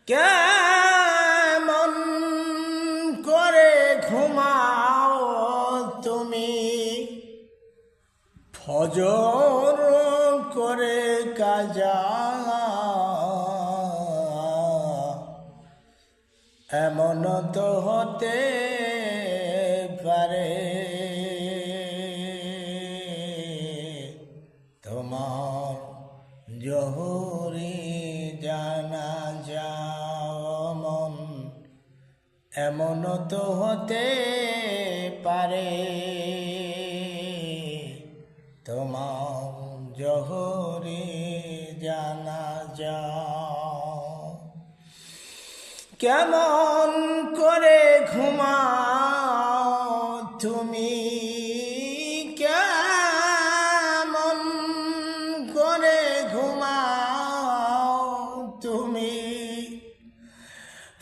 কেমন করে ঘুমাও তুমি, ফজর করে কাজা, এমন তো হতে পারে তোমার জোহরি জানাজা মন, এমন তো হতে পারে তোমার জোহরি জানাজা। কেমন করে ঘুমাও তুমি, কেমন করে ঘুমাও তুমি,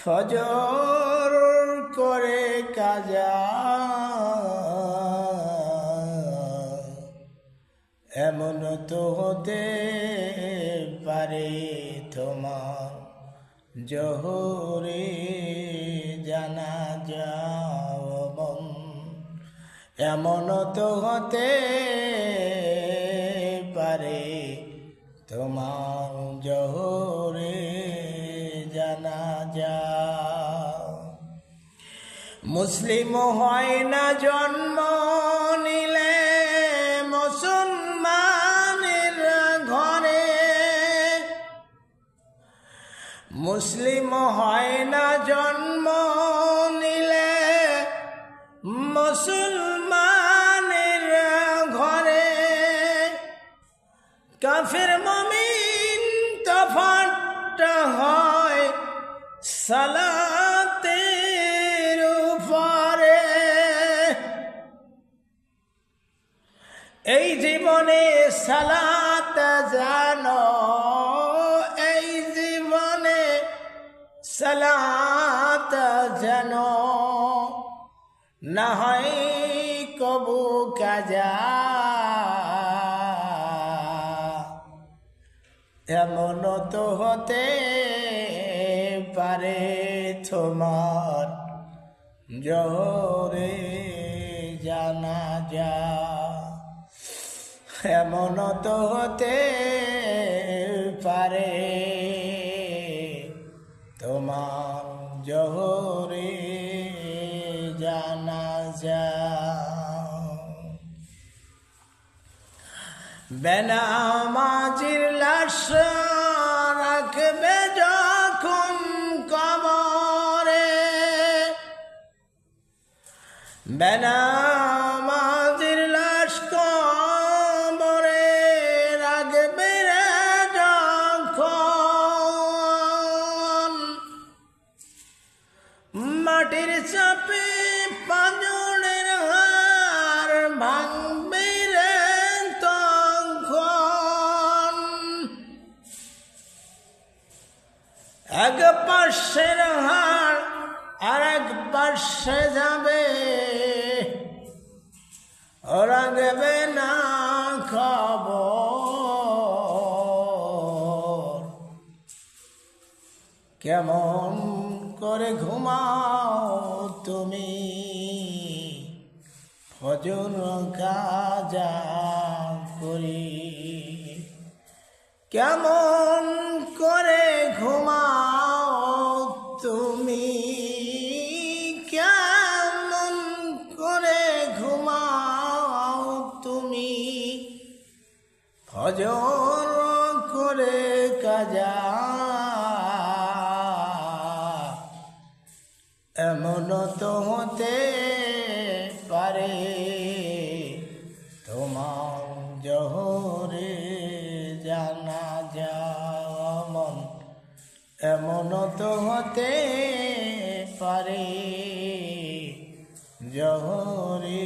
ফজর করে কাজা, এমন তো হতে পারে তোমার জোহরে জানাজা মন, এমন তো হতে পারে তোমার জোহরে জানাজা। মুসলিম হয় না জন্ম নিলে মুসলমানের ঘরে, মুসলিম হয় না জন্ম নিলে মুসলমানের ঘরে, কাফির মুমিন তফাৎ হয় সালাতের উপরে। এই জীবনে সালাত জানো, এই জীবনে সালাত জানো, না হয় কবু কাজা, এমন তো হতে পারে তোমার জোহরে জানাজা, এমন তো হতে পারে তোমার জোহরে জানাজা। বেনামাজির লাশ রাখবে যখন কবরে, বেনামাজির লাশ কবরে রাখবে যখন, মাটির চাপে পাঁজরের হাড় ভাঙবে রে তখন, এক পাশের হাড় আর এক পাশে যাবে, রাখবে না খবর। কেমন করে ঘুমাও তুমি, ফজর কাজা করি, কেমন করে ঘুমাও তুমি, কেমন করে ঘুমাও তুমি, ফজর করে কাজা, এমন তো হতে পারে তোমার জোহরে জানাজা মন, এমন তো হতে পারে জোহরে